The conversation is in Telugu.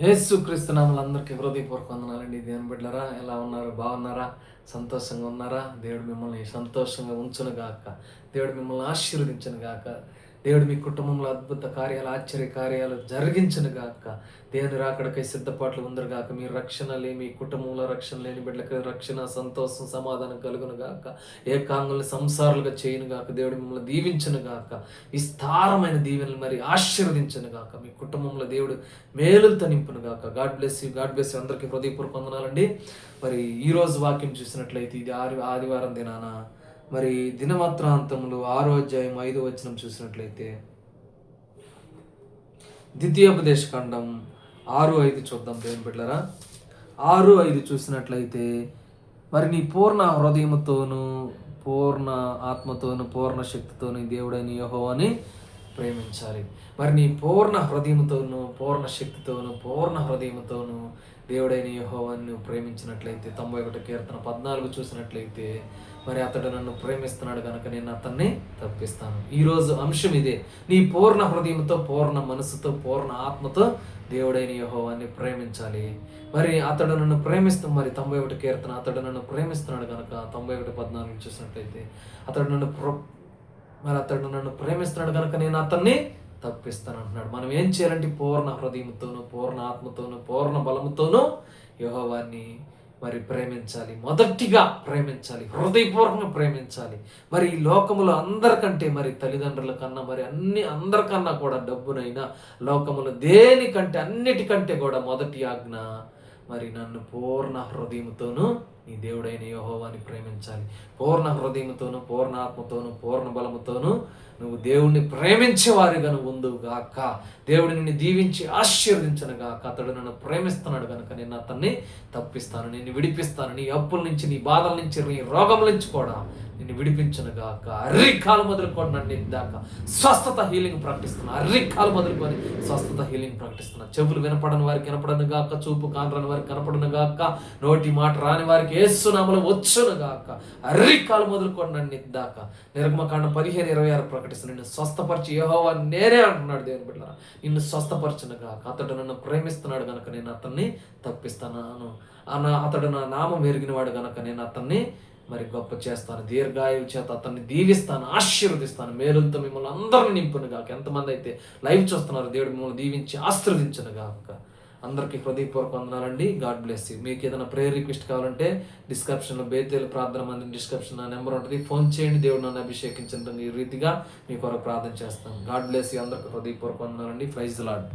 యేసుక్రీస్తు నామములో అందరికీ హృదయపూర్వక వందనాలండి. దేవుని బిడ్డలారా, ఎలా ఉన్నారు? బాగున్నారా? సంతోషంగా ఉన్నారా? దేవుడు మిమ్మల్ని సంతోషంగా ఉంచును గాక. దేవుడు మిమ్మల్ని ఆశీర్వదించును గాక. దేవుడు మీ కుటుంబంలో అద్భుత కార్యాలు, ఆశ్చర్య కార్యాలు జరిగించును గాక. దేవుని రాకడకై సిద్ధపాట్లు ఉందరు గాక. మీ రక్షణ లేని, మీ కుటుంబంలో రక్షణ లేని బిడ్డలకు రక్షణ, సంతోషం, సమాధానం కలుగును గాక. ఏకాంగుల్ని సంసారులుగా చేయను గాక. దేవుడు మిమ్మల్ని దీవించును గాక. విస్తారమైన దీవెనలు మరి ఆశీర్వదించును గాక. మీ కుటుంబంలో దేవుడు మేలుతో నింపును గాక. God bless you. God bless you. అందరికీ హృదయపూర్వక వందనాలండి. మరి ఈరోజు వాక్యం చూసినట్లయితే ఇది ఆదివారం దినాన మరి దినవృత్తాంతములు 6వ అధ్యాయం 5వ వచనం చూసినట్లయితే, ద్వితీయోపదేశకాండం 6:5 చూద్దాం దేవుని బిడ్డలారా. 6:5 చూసినట్లయితే, మరి నీ పూర్ణ హృదయముతోను, పూర్ణ ఆత్మతోను, పూర్ణ శక్తితోను దేవుడైన యెహోవాని ప్రేమించాలి. మరి నీ పూర్ణ హృదయముతోను, పూర్ణ శక్తితోను, పూర్ణ హృదయముతోను దేవుడైన యెహోవాను ప్రేమించినట్లయితే, 91 కీర్తన 14 చూసినట్లయితే, మరి అతడు నన్ను ప్రేమిస్తున్నాడు కనుక నేను అతన్ని తప్పిస్తాను. ఈరోజు అంశం ఇదే. నీ పూర్ణ హృదయంతో, పూర్ణ మనసుతో, పూర్ణ ఆత్మతో దేవుడైన యెహోవాని ప్రేమించాలి. మరి అతడు నన్ను మరి 91 కీర్తన, అతడు నన్ను ప్రేమిస్తున్నాడు కనుక 91:14 చూసినట్లయితే, అతడు నన్ను ప్రేమిస్తున్నాడు కనుక నేను అతన్ని తప్పిస్తాను అంటున్నాడు. మనం ఏం చేయాలంటే పూర్ణ హృదయంతోనూ, పూర్ణ ఆత్మతోనూ, పూర్ణ బలముతోనూ యెహోవాని మరి ప్రేమించాలి. మొదటిగా ప్రేమించాలి, హృదయపూర్వకంగా ప్రేమించాలి. మరి ఈ లోకములో అందరికంటే, మరి తల్లిదండ్రుల కన్నా, మరి అందరికన్నా కూడా డబ్బునైనా, లోకములో దేనికంటే, అన్నిటికంటే కూడా మొదటి ఆజ్ఞ, మరి నన్ను పూర్ణ హృదయముతోనూ నీ దేవుడైన యెహోవాని ప్రేమించాలి. పూర్ణ హృదయముతోనూ, పూర్ణ ఆత్మతోనూ, పూర్ణ బలముతోనూ నువ్వు దేవుణ్ణి ప్రేమించేవారిగా నువ్వు ఉందువు గాక. దేవుడు నిన్ను దీవించి ఆశీర్వదించను గాక. అతడు నన్ను ప్రేమిస్తున్నాడు కనుక నేను అతన్ని తప్పిస్తాను, నిన్ను విడిపిస్తాను. నీ అప్పుల నుంచి, నీ బాధల నుంచి, నీ రోగం నుంచి కూడా నిన్ను విడిపించను గాక. అర్రికాలు మొదలుకొని నన్ను దాకా స్వస్థత హీలింగ్ ప్రకటిస్తున్నా. అర్రికాలు మొదలుకొని స్వస్థత హీలింగ్ ప్రకటిస్తున్నా. చెవులు వినపడని వారికి వినపడను గాక, చూపు కానరాని వారికి కనపడను గాక, నోటి మాట రాని వారికి యేసు నామములో వచ్చును గాక. అర్రికాలు మొదలుకొని నన్ను దాకా నిర్గమకాండం 15:26 ప్రకటిస్తున్నా. నిన్ను స్వస్థపరిచి యెహోవా నేనే అంటున్నాడు దేవుని బిడ్డలారా. నిన్ను స్వస్థపరచును గాక. అతడు నన్ను ప్రేమిస్తున్నాడు గనక నేను అతన్ని తప్పిస్తాను. అతడు నా నామం ఎరిగిన వాడు గనక నేను అతన్ని మరి గొప్ప చేస్తాను. దీర్ఘాయువు చేత అతన్ని దీవిస్తాను, ఆశీర్వదిస్తాను. మేలులతో మిమ్మల్ని అందరిని నింపును గాక. ఎంతమంది అయితే లైవ్ చూస్తున్నారు, దేవుడు మిమ్మల్ని దీవించి ఆశీర్వదించును గాక. అందరికీ హృదయపూర్వక వందనాలండి. God bless you. మీకు ఏదైనా ప్రేయర్ రిక్వెస్ట్ కావాలంటే డిస్క్రిప్షన్లో బేతేలు ప్రార్థన మందిని డిస్క్రిప్షన్ నా నెంబర్ ఉంటుంది, ఫోన్ చేయండి. దేవుడు నన్ను అభిషేకించిన ఈ రీతిగా మీ కొరకు ప్రార్థన చేస్తాను. God bless you. అందరికీ హృదయపూర్వక వందనాలండి. Praise the lord.